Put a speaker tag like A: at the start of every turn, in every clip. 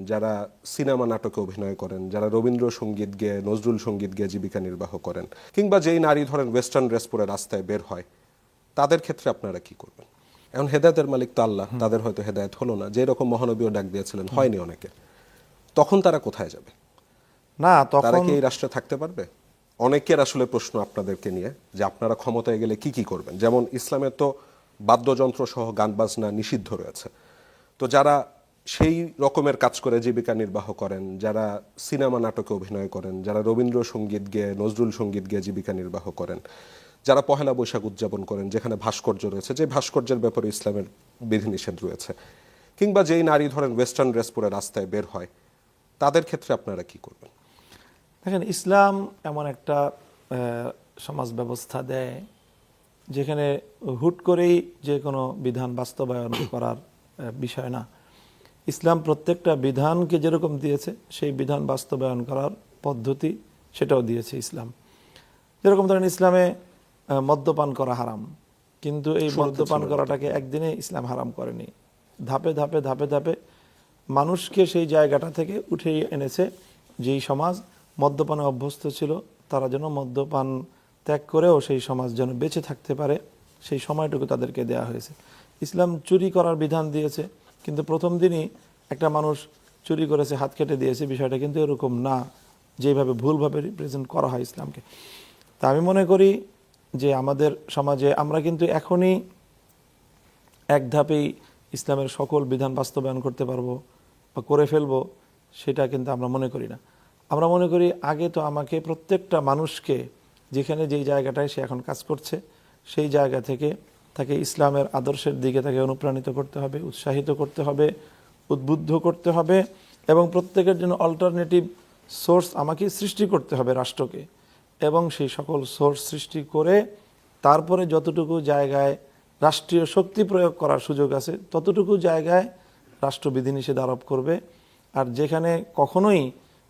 A: যারা সিনেমা নাটকে অভিনয় করেন, যারা রবীন্দ্রসঙ্গীত গেয়ে নজরুল সঙ্গীত গেয়ে জীবিকা নির্বাহ করেন, কিংবা যেই নারী ধরেন ওয়েস্টার্ন ড্রেস পরে রাস্তায় বের হয়, তাদের ক্ষেত্রে আপনারা কি করবেন? এখন হেদায়েতের মালিক তো আল্লাহ, তাদের হয়তো হেদায়েত হলো না, যে রকম মহানবীও ডাক দিয়েছিলেন, হয়নি অনেকে। তখন তারা কোথায় যাবে?
B: না,
A: তারা
B: তখন
A: কি এই রাষ্ট্রে থাকতে পারবে? অনেকের আসলে প্রশ্ন আপনাদেরকে নিয়ে, যে আপনারা ক্ষমতায় গেলে কি কি করবেন। যেমন ইসলামে তো বাদ্যযন্ত্র সহ গান বাজনা নিষিদ্ধ রয়েছে। তো যারা সেই রকমের কাজ করে জীবিকা নির্বাহ করেন, যারা সিনেমা নাটকে অভিনয় করেন, যারা রবীন্দ্রসঙ্গীত গেয়ে নজরুল সঙ্গীত গেয়ে জীবিকা নির্বাহ করেন, যারা পহেলা বৈশাখ উদযাপন করেন যেখানে ভাস্কর্য রয়েছে, যে ভাস্কর্যের ব্যাপারে ইসলামের বিধিনিষেধ রয়েছে, কিংবা যেই নারী ধরেন ওয়েস্টার্ন ড্রেস পরে রাস্তায় বের হয়, তাদের ক্ষেত্রে আপনারা কি করবেন?
B: দেখেন, ইসলাম এমন একটা সমাজ ব্যবস্থা দেয় যেখানে হুট করেই যে কোনো বিধান বাস্তবায়ন করার বিষয় না। ইসলাম প্রত্যেকটা বিধানকে যেরকম দিয়েছে সেই বিধান বাস্তবায়ন করার পদ্ধতি সেটাও দিয়েছে ইসলাম। যেরকম ধরেন, ইসলামে মদ্যপান করা হারাম, কিন্তু এই মদ্যপান করাটাকে একদিনে ইসলাম হারাম করেনি। ধাপে ধাপে ধাপে ধাপে মানুষকে সেই জায়গাটা থেকে উঠে এনেছে যেই সমাজ মদ্যপানে অভ্যস্ত ছিল, তারা যেন মদ্যপান ত্যাগ করেও সেই সমাজ যেন বেঁচে থাকতে পারে, সেই সময়টুকু তাদেরকে দেয়া হয়েছে। ইসলাম চুরি করার বিধান দিয়েছে, কিন্তু প্রথম দিনই একটা মানুষ চুরি করেছে, হাত কেটে দিয়েছে। বিষয়টা কিন্তু এরকম না যেভাবে ভুলভাবে রিপ্রেজেন্ট করা হয় ইসলামকে। তা আমি মনে করি যে আমাদের সমাজে আমরা কিন্তু এখনই এক ধাপেই ইসলামের সকল বিধান বাস্তবায়ন করতে পারবো বা করে ফেলবো, সেটা কিন্তু আমরা মনে করি না। আমরা মনে করি আগে তো আমাকে প্রত্যেকটা মানুষকে যেখানে যেই জায়গাটায় সে এখন কাজ করছে সেই জায়গা থেকে তাকে ইসলামের আদর্শের দিকে তাকে অনুপ্রাণিত করতে হবে, উৎসাহিত করতে হবে, উদ্বুদ্ধ করতে হবে, এবং প্রত্যেকের জন্য অল্টারনেটিভ সোর্স আমাকে সৃষ্টি করতে হবে রাষ্ট্রকে। এবং সেই সকল সোর্স সৃষ্টি করে তারপরে যতটুকু জায়গায় রাষ্ট্রীয় শক্তি প্রয়োগ করার সুযোগ আছে ততটুকু জায়গায় রাষ্ট্র বিধিনিষেধ আরোপ করবে। আর যেখানে কখনোই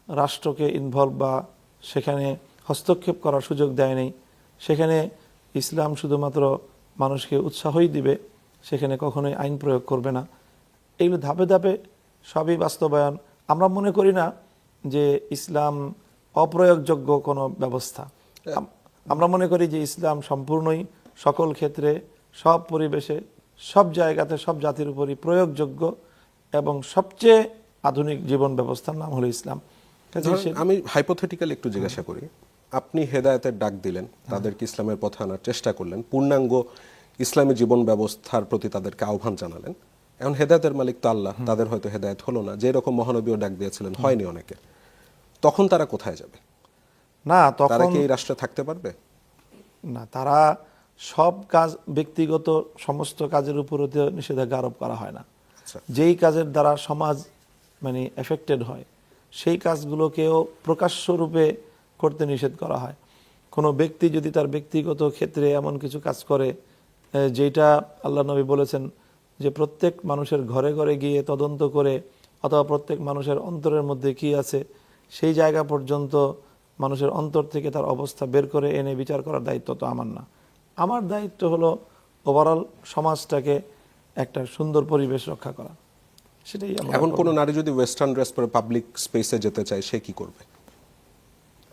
B: রাষ্ট্রকে ইনভলভ বা সেখানে হস্তক্ষেপ করার সুযোগ দেয়নি, সেখানে ইসলাম শুধুমাত্র মানুষকে উৎসাহই দিবে, সেখানে কখনোই আইন প্রয়োগ করবে না। এগুলো ধাপে ধাপে সবই বাস্তবায়ন। আমরা মনে করি না যে ইসলাম অপ্রয়োগযোগ্য কোনো ব্যবস্থা। আমরা মনে করি যে ইসলাম সম্পূর্ণই সকল ক্ষেত্রে, সব পরিবেশে, সব জায়গাতে, সব জাতির উপরই প্রয়োগযোগ্য এবং সবচেয়ে আধুনিক জীবন ব্যবস্থার নাম হলো ইসলাম।
A: আমি হাইপোথেটিক্যালি একটু জিজ্ঞাসা করি, আপনি হেদায়েতের ডাক দিলেন, তাদেরকে ইসলামের পথে আনার চেষ্টা করলেন, পূর্ণাঙ্গ ইসলামী জীবন ব্যবস্থার প্রতি তাদেরকে আহ্বান জানালেন। এখন হেদায়েতের মালিক তো আল্লাহ, তাদের হয়তো হেদায়েত হলো না, যে রকম মহানবীও ডাক দিয়েছিলেন, হয়নি অনেকে। তখন তারা কোথায় যাবে?
B: না, তখন
A: তারা কি এই রাষ্ট্রে থাকতে পারবে?
B: না, তারা সব কাজ, ব্যক্তিগত সমস্ত কাজের উপরে নিষেধাজ্ঞা আরোপ করা হয় না। যেই কাজের দ্বারা সমাজ মানে এফেক্টেড হয় সেই কাজগুলোকেও প্রকাশ্য রূপে করতে নিষেধ করা হয়। কোনো ব্যক্তি যদি তার ব্যক্তিগত ক্ষেত্রে এমন কিছু কাজ করে যেটা আল্লাহ নবী বলেছেন যে প্রত্যেক মানুষের ঘরে ঘরে গিয়ে তদন্ত করে, অথবা প্রত্যেক মানুষের অন্তরের মধ্যে কি আছে সেই জায়গা পর্যন্ত মানুষের অন্তর থেকে তার অবস্থা বের করে এনে বিচার করার দায়িত্ব তো আমার না। আমার দায়িত্ব হলো ওভারঅল সমাজটাকে একটা সুন্দর পরিবেশ রক্ষা করা। সেটাই।
A: এখন কোনো নারী যদি ওয়েস্টার্ন ড্রেস পরে পাবলিক স্পেসে যেতে চায়, সে কি করবে?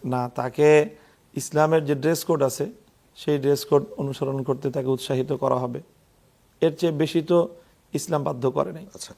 B: না, তাকে ইসলামের যে ড্রেস কোড আছে সেই ড্রেস কোড অনুসরণ করতে তাকে উৎসাহিত করা হবে। এর চেয়ে বেশি তো ইসলাম বাধ্য করে নাই।
A: আচ্ছা।